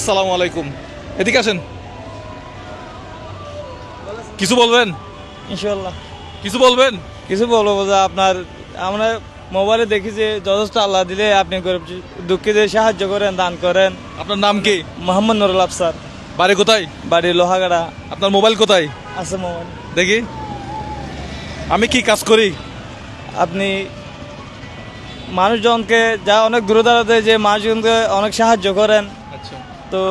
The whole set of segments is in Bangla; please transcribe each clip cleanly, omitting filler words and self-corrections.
আসসালামু আলাইকুম। এদিকে আসেন, কিছু বলবেন? ইনশাল্লাহ কিছু বলবেন? কিছু বলবো যে আপনার আমরা মোবাইলে দেখি যে যথেষ্ট আল্লাহ দিলে আপনি দুঃখীদের সাহায্য করেন, দান করেন। আপনার নাম কি? মোহাম্মদ নুরুল আফসার, বাড়ি কোথায়? বাড়ি লোহাগাড়া। আপনার মোবাইল কোথায়? আছে মোবাইল। দেখি আমি কি কাজ করি। আপনি মানুষজনকে যা অনেক দূরে দাঁড়াতে যে মানুষজনকে অনেক সাহায্য করেন, আচ্ছা, তো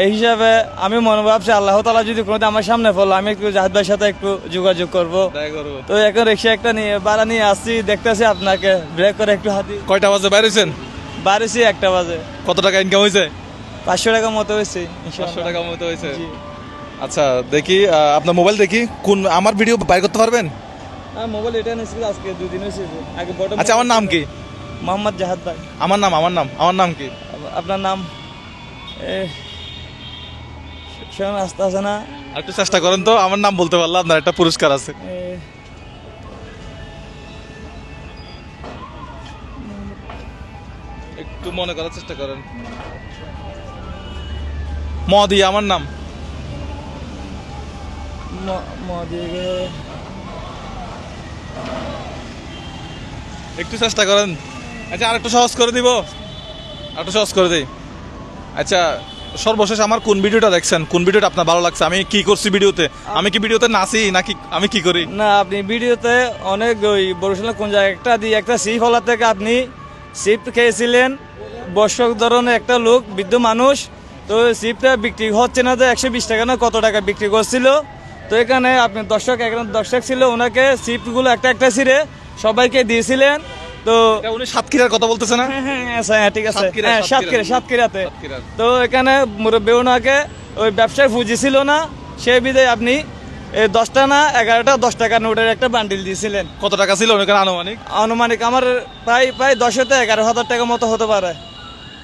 এই হিসাবে আমি মনে ভাবছি আল্লাহ তাআলা যদি কোনোদিন আমার সামনে পড়লো আমি একটু জাহিদ ভাইয়ের সাথে একটু যোগাযোগ করব। তো এখন রিক্সা একটা নিয়ে ভাড়া নিয়ে আসছি, দেখতেছি আপনাকে ব্রেক করে একটু হাতি। কয়টা বাজে বাইরেছেন? বাড়িছি 1টা বাজে। কত টাকা ইনকাম হয়েছে? 500 টাকা মতো হয়েছে। 500 টাকা মতো হয়েছে। জি। আচ্ছা দেখি আপনার মোবাইল দেখি, কোন আমার ভিডিও বাইর করতে পারবেন? মোবাইল এটা নিয়েছিল আজকে 2 দিন হয়েছে। আগে বড়। আচ্ছা আমার নাম কি? মোহাম্মদ জাহাদ ভাই। আমার নাম কি? আপনার নাম শোন আস্তে আছে না? আর একটু চেষ্টা করেন তো, আমার নাম বলতে পারলে আপনার একটা পুরস্কার আছে। একটু মনে করার চেষ্টা করেন। মদি আমার নাম। একটু চেষ্টা করেন। আচ্ছা আর একটু সহজ করে দিব, আর একটু সহজ করে দিই। আচ্ছা সর্বশেষ আমার কোন ভিডিওটা দেখছেন, কোন ভিডিওটা আপনার ভালো লাগছে? আমি কি করছি ভিডিওতে? আমি কি ভিডিওতে নাচি নাকি আমি কি করি? না, আপনি ভিডিওতে অনেক ওই বরিশালের কোন জায়গায় একটা দিয়ে একটা সিফলা থেকে আপনি সিফট খেয়েছিলেন। বর্ষক ধরনের একটা লোক, বৃদ্ধ মানুষ, তো সিফটটা বিক্রি হচ্ছে না, তো 120 টাকা না কত টাকা বিক্রি করছিল। তো এখানে আপনি দর্শক ছিল, ওনাকে সিফটগুলো একটা একটা ছিঁড়ে সবাইকে দিয়েছিলেন। তো উনি সাতক্ষীরার কথা বলতেছে না? হ্যাঁ ঠিক আছে, সাতক্ষীরাতে। তো এখানে মুরব্বী ওনাকে ওই ব্যবসায় পুঁজি ছিল না, সেই বিধে আপনি 10টা না 11টা 10 টাকা নোটের একটা বান্ডিল দিয়েছিলেন। কত টাকা ছিল ওখানে আনুমানিক? আনুমানিক আমার প্রায় 10-11 হাজার টাকা মতো হতে পারে।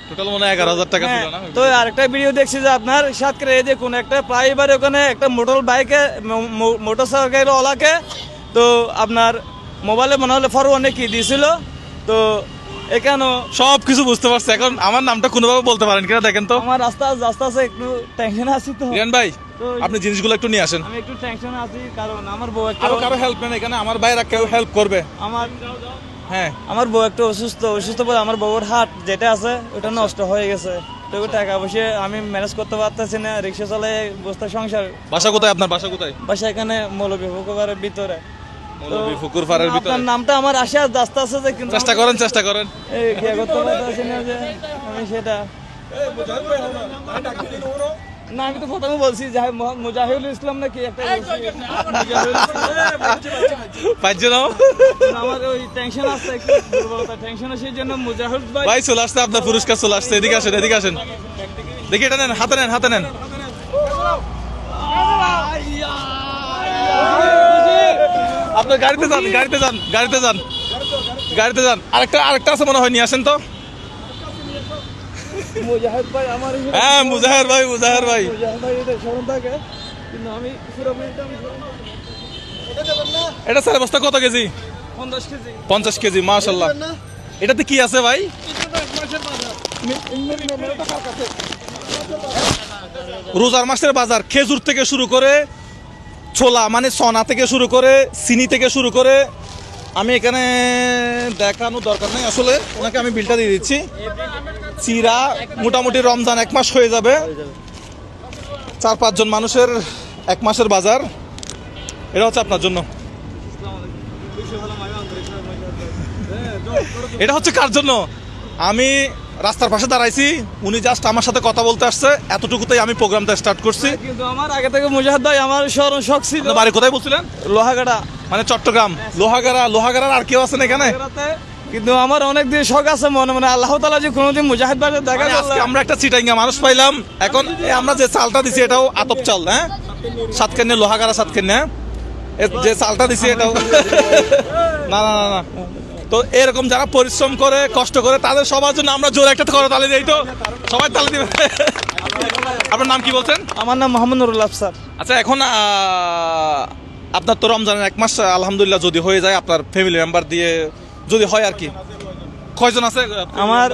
টোটাল মনে হয় 11,000 টাকা ছিল না? তো আরেকটা ভিডিও দেখছি যে আপনার সাতক্ষীরা এই যে কোন একটা প্রায় এবার ওখানে একটা মোটরসাইকেল ওলাকে তো আপনার মোবাইলে মনে হলে ফরওয়ার্ডে কি দিয়েছিল। তো এখানেও সব কিছু বুঝতে পারছি। এখন আমার নামটা কোনোভাবে বলতে পারেন কিনা দেখেন তো। আমার আস্তে আস্তে একটু টেনশন আছি। তো রিয়ান ভাই আপনি জিনিসগুলো একটু নিয়ে আসেন। আমি একটু টেনশন আছি কারণ আমার বউ একটা কারো হেল্প নেই এখানে, আমার ভাইরা কেউ হেল্প করবে। হ্যাঁ আমার বউ একটু অসুস্থ বলে আমার বউর হাত যেটা আছে ওটা নষ্ট হয়ে গেছে। তো টাকা পয়সা আমি ম্যানেজ করতে পারতেছি না, রিক্সা চালাই বস্তা সংসার। বাসা কোথায় আপনার? বাসা কোথায়? বাসা এখানে মৌলভীপুরের ভিতরে। মৌলভীপুর পাড়ের ভিতরে। আপনার নামটা আমার আসে আস্তে আস্তে যে কিন্তু চেষ্টা করেন এই কি করতে পারতেছি না যে আমি সেটা। না আমি তো প্রথমে বলছি মুজাহিদুল ইসলাম নাকি একটা আমার ওই টেনশন আছে, একটু দুর্বলতা টেনশন আছে, সেই জন্য মুজাহিদ ভাই চলে আসছে, আপনার পুরস্কার চলে আসছে। এদিকে আসেন দেখি, এটা নেন, হাতে নেন। আপনার গাড়িতে যান। আরেকটা আছে মনে হয়, নিয়ে আসেন তো। মুজাহিদ ভাই আমার। হ্যাঁ মুজাহির ভাই। এটা স্মরণ থাকে কিন্তু আমি এটা স্যার বস্তা কত কেজি? 50 কেজি। মাশাআল্লাহ। এটাতে কি আছে ভাই? রোজার মাসের বাজার, খেজুর থেকে শুরু করে ছোলা মানে সোনা থেকে শুরু করে চিনি থেকে শুরু করে, আমি এখানে দেখানো দরকার নেই আসলে, ওনাকে আমি বিলটা দিয়ে দিচ্ছি। চিরা মোটামুটি রমজান 1 মাস হয়ে যাবে, 4-5 জন মানুষের 1 মাসের বাজার। এটা হচ্ছে আপনার জন্য। এটা হচ্ছে কার জন্য? আমি রাস্তার পাশে দাঁড়াইছি, উনি জাস্ট আমার সাথে কথা বলতে আসছে, এতটুকুতেই আমি প্রোগ্রামটা স্টার্ট করছি। কিন্তু আমার আগে থেকে মুজাহিদ ভাই আমার স্মরণ শখ ছিল। বাড়ি কোথায় বলছিলেন? লোহাগাড়া মানে চট্টগ্রাম। লোহাগাড়ার আর কেউ আছেন এখানে? কিন্তু আমার অনেক দিন শখ আছে মনে আল্লাহ তাআলা যে কোনোদিন মুজাহিদ ভাই দেখা আজকে আমরা একটা চিটাঙ্গা মানুষ পাইলাম। এখন আমরা যে চালটা দিছি এটাও আতপ চাল, হ্যাঁ, সাতকান্যা লোহাগাড়া সাতকান্যা যে চালটা দিছি এটাও না। তো এরকম যারা পরিশ্রম করে কষ্ট করে তাদের সবার জন্য আমরা জোরে একটা করে তালি দিই, তো সবাই তালি দিবে। আপনার নাম কি বলছেন? আমার নাম মোহাম্মদ নুরুল আফসার। আচ্ছা এখন আপনার তো রমজানের 1 মাস আলহামদুলিল্লাহ যদি হয়ে যায় আপনার ফ্যামিলি মেম্বার দিয়ে, যদি হয় আর কি, কয়জন আছে? আমার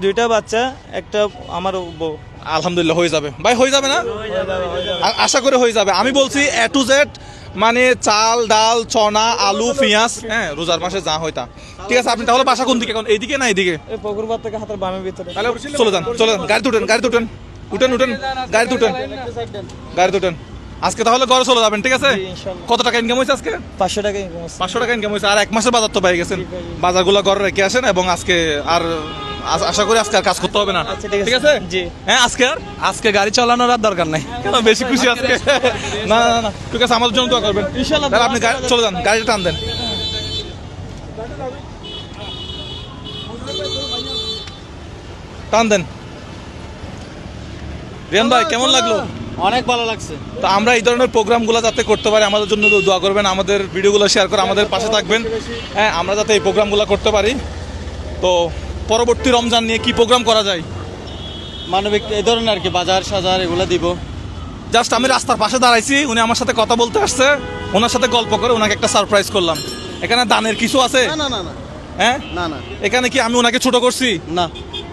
2টা বাচ্চা, একটা আমার বউ। আলহামদুলিল্লাহ হয়ে যাবে ভাই, হয়ে যাবে না? আশা করে হয়ে যাবে। আমি বলছি A to Z, মানে চাল ডাল চনা আলু পেঁয়াজ, হ্যাঁ রোজার মাসে যা হয় তা। ঠিক আছে, আপনি তাহলে বাসা কোন দিকে, এখন এইদিকে না এইদিকে? এই পুকুরপাড় থেকে হাতের বামের ভিতরে। তাহলে চলে যান, চলে যান, গাড়িতে উঠেন, গাড়িতে উঠেন, উঠেন উঠেন, গাড়িতে উঠেন, গাড়িতে উঠেন। আজকে তাহলে ঘরে চলে যাবেন, ঠিক আছে? ইনশাল্লাহ। কত টাকা ইনকাম হয়েছে আজকে? 500 টাকা ইনকাম আছে। 500 টাকা ইনকাম হয়েছে, আর এক মাসের বাজার তো পেয়ে গেছেন। বাজারগুলো ঘরে রেখে আসেন এবং আজকে আর আশা করি আজকে আর কাজ করতে হবে না। আচ্ছা, ঠিক আছে। ঠিক আছে জি। হ্যাঁ, আজকে গাড়ি চালানোর আর দরকার নাই, কেন বেশি খুশি আজকে। না না না, ঠিক আছে, আমাদের জন্য দোয়া করবেন ইনশাল্লাহ। তাহলে আপনি চলে যান, গাড়িটা টান দেন। টান দেন। রিয়ান ভাই কেমন লাগলো? অনেক ভালো লাগছে। তো আমরা এই ধরনের প্রোগ্রামগুলো যাতে করতে পারি, আমাদের জন্য দোয়া করবেন, আমাদের ভিডিওগুলো শেয়ার করে আমাদের পাশে থাকবেন। হ্যাঁ, আমরা যাতে এই প্রোগ্রামগুলো করতে পারি। তো পরবর্তী রমজান নিয়ে কি প্রোগ্রাম করা যায়? মানবিক এই ধরনের আর কি, বাজার সাজার এগুলো দিব। জাস্ট আমি রাস্তার পাশে দাঁড়াইছি, উনি আমার সাথে কথা বলতে আসছে, ওনার সাথে গল্প করে ওনাকে একটা সারপ্রাইজ করলাম। এখানে দানের কিছু আছে? না না না না হ্যাঁ, না না এখানে কি আমি ওনাকে ছোট করছি? না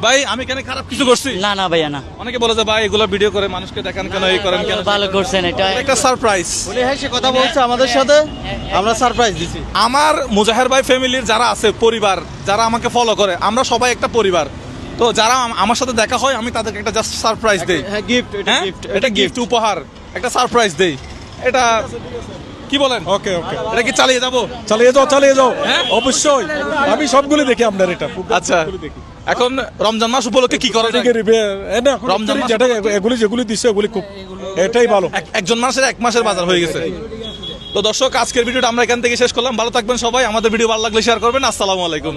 ভাই আমি এখানে খারাপ কিছু করছি? না না ভাইয়া না, অনেকে বলে যে ভাই এগুলো ভিডিও করে মানুষকে দেখান কেন, এই করেন কেন? ভালো করছেন, এটা একটা সারপ্রাইজ। বলে হ্যাঁ, সে কথা বলছে আমাদের সাথে, আমরা সারপ্রাইজ দিছি। আমার মুজাহের ভাই ফ্যামিলির যারা আছে, পরিবার যারা আমাকে ফলো করে, আমরা সবাই একটা পরিবার। তো যারা আমার সাথে দেখা হয়, আমি তাদেরকে একটা জাস্ট সারপ্রাইজ দেই। হ্যাঁ, গিফট, এটা হ্যাঁ, গিফট, এটা গিফট, উপহার, একটা সারপ্রাইজ দেই। এটা কি বলেন? ওকে ওকে, এটা কি চালিয়ে যাব? চালিয়ে যাও হ্যাঁ? অবশ্যই। আমি সবগুলো দেখি আপনার এটা আচ্ছা, এখন রমজান মাস উপলক্ষে কি করা যায়? রমজান মাস- যেটা এগুলি যেগুলি দিচ্ছে ওগুলি খুব, এটাই ভালো। একজন মানুষের এক মাসের বাজার হয়ে গেছে। তো দর্শক, আজকের ভিডিওটা আমরা এখান থেকে শেষ করলাম। ভালো থাকবেন সবাই, আমাদের ভিডিও ভালো লাগলে শেয়ার করবেন। আসসালামু আলাইকুম।